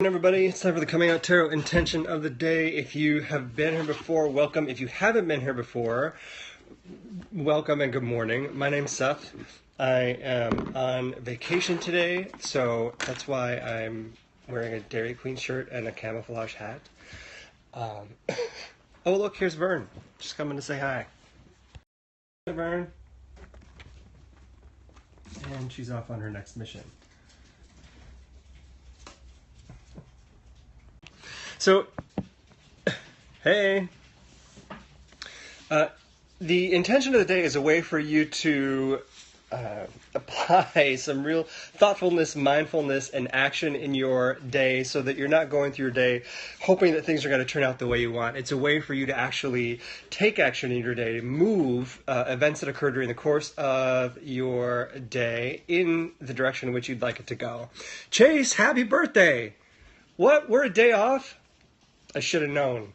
Everybody, it's time for the Coming Out Tarot intention of the day. If you have been here before, welcome. If you haven't been here before, welcome and good morning. My name's Seth. I am on vacation today, so that's why I'm wearing a Dairy Queen shirt and a camouflage hat. Oh, look, here's Vern. Just coming to say hi. Hi, Vern. And she's off on her next mission. So, hey, the intention of the day is a way for you to apply some real thoughtfulness, mindfulness, and action in your day so that you're not going through your day hoping that things are going to turn out the way you want. It's a way for you to actually take action in your day, to move events that occur during the course of your day in the direction in which you'd like it to go. Chase, happy birthday! What? We're a day off? I should have known.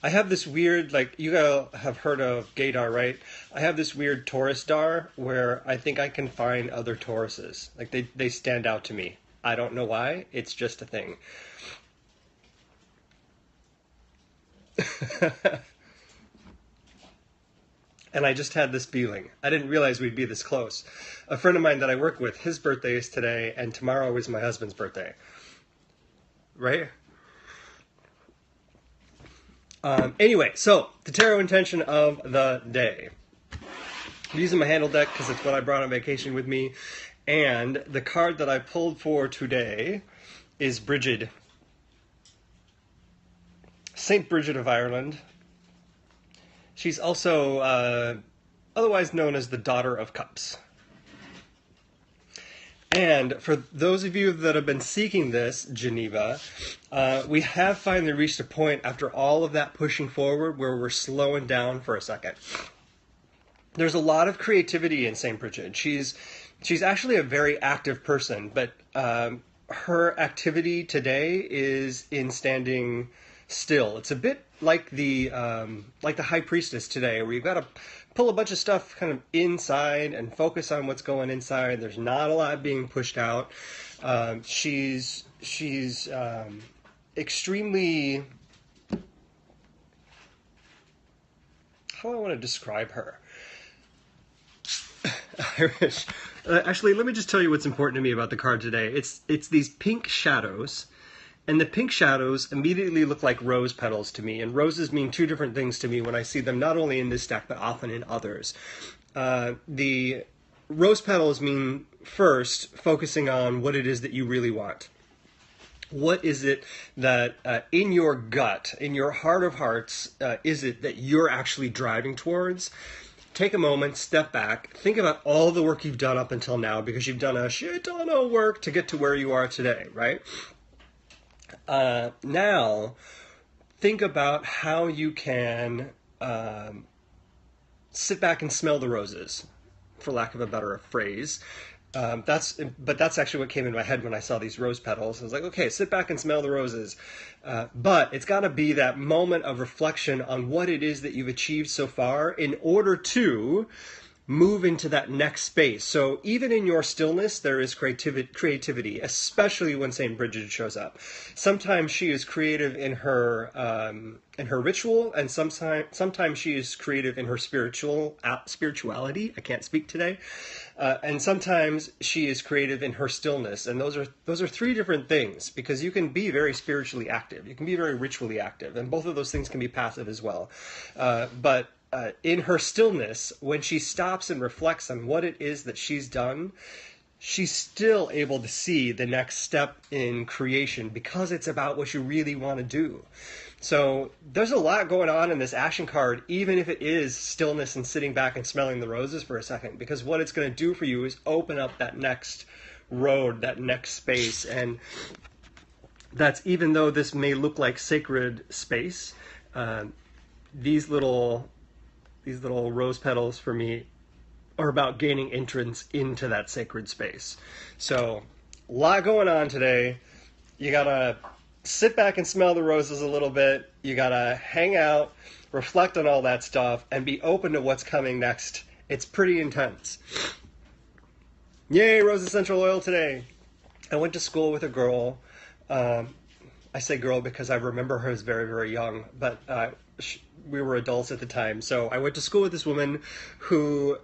I have this weird, like, you guys have heard of gaydar, right? I have this weird Taurus dar where I think I can find other Tauruses. Like, they stand out to me. I don't know why. It's just a thing. And I just had this feeling. I didn't realize we'd be this close. A friend of mine that I work with, his birthday is today, and tomorrow is my husband's birthday. Right? Anyway, so the tarot intention of the day. I'm using my handle deck because it's what I brought on vacation with me. And the card that I pulled for today is Brigid. Saint Brigid of Ireland. She's also otherwise known as the Daughter of Cups. And for those of you that have been seeking this, Geneva, we have finally reached a point after all of that pushing forward where we're slowing down for a second. There's a lot of creativity in St. Brigid. She's actually a very active person, but her activity today is in standing still. It's a bit like the High Priestess today, where you've got to pull a bunch of stuff kind of inside and focus on what's going inside. There's not a lot being pushed out. She's extremely, how do I want to describe her? Irish. Actually, let me just tell you what's important to me about the card today. It's these pink shadows. And the pink shadows immediately look like rose petals to me. And roses mean two different things to me when I see them, not only in this deck, but often in others. The rose petals mean, first, focusing on what it is that you really want. What is it that in your gut, in your heart of hearts, is it that you're actually driving towards? Take a moment, step back, think about all the work you've done up until now, because you've done a shit ton of work to get to where you are today, right? Now, think about how you can sit back and smell the roses, for lack of a better phrase. But that's actually what came in my head when I saw these rose petals. I was like, okay, sit back and smell the roses. But it's got to be that moment of reflection on what it is that you've achieved so far in order to move into that next space. So even in your stillness, there is creativity, especially when Saint Brigid shows up. Sometimes she is creative in her ritual, and sometimes she is creative in her spirituality. I can't speak today. And sometimes she is creative in her stillness. And those are three different things, because you can be very spiritually active. You can be very ritually active, and both of those things can be passive as well. But in her stillness, when she stops and reflects on what it is that she's done, she's still able to see the next step in creation, because it's about what you really want to do. So there's a lot going on in this action card, even if it is stillness and sitting back and smelling the roses for a second, because what it's going to do for you is open up that next road, that next space. And that's, even though this may look like sacred space, these little rose petals for me are about gaining entrance into that sacred space. So, a lot going on today. You gotta sit back and smell the roses a little bit. You gotta hang out, reflect on all that stuff, and be open to what's coming next. It's pretty intense. Yay, rose essential oil today. I went to school with a girl. Um, I say girl because I remember her as very, very young, but we were adults at the time. So I went to school with this woman who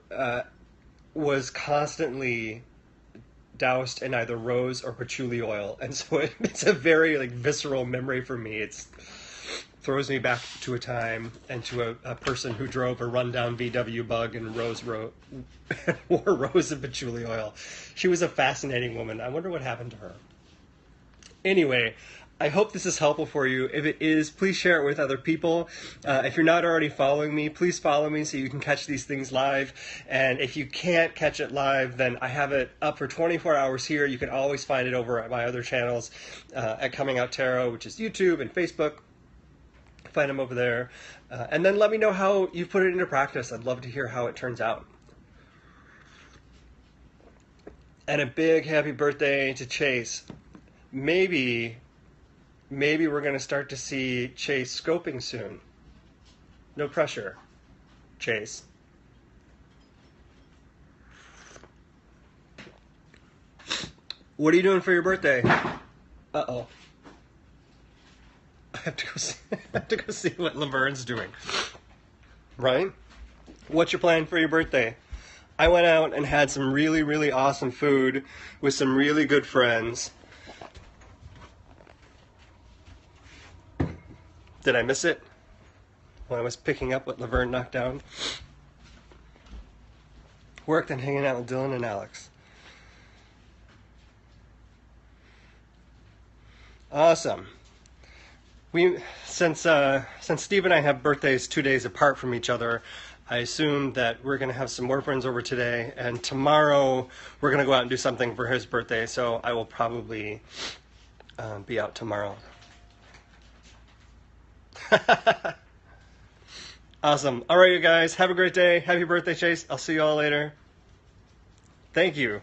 was constantly doused in either rose or patchouli oil, and so it's a very like visceral memory for me. It's throws me back to a time and to a person who drove a rundown VW Bug and wore rose and patchouli oil. She was a fascinating woman. I wonder what happened to her. Anyway, I hope this is helpful for you. If it is, please share it with other people. If you're not already following me, please follow me so you can catch these things live. And if you can't catch it live, then I have it up for 24 hours here. You can always find it over at my other channels at Coming Out Tarot, which is YouTube and Facebook. Find them over there. And then let me know how you put it into practice. I'd love to hear how it turns out. And a big happy birthday to Chase. Maybe we're going to start to see Chase scoping soon. No pressure, Chase. What are you doing for your birthday? Uh-oh. I have to go see what Laverne's doing. Right? What's your plan for your birthday? I went out and had some really, really awesome food with some really good friends. Did I miss it when I was picking up what Laverne knocked down? Worked and hanging out with Dylan and Alex. Awesome. Since Steve and I have birthdays 2 days apart from each other, I assumed that we're going to have some more friends over today, and tomorrow we're going to go out and do something for his birthday, so I will probably be out tomorrow. Awesome. All right, you guys, have a great day. Happy birthday, Chase. I'll see you all later. Thank you.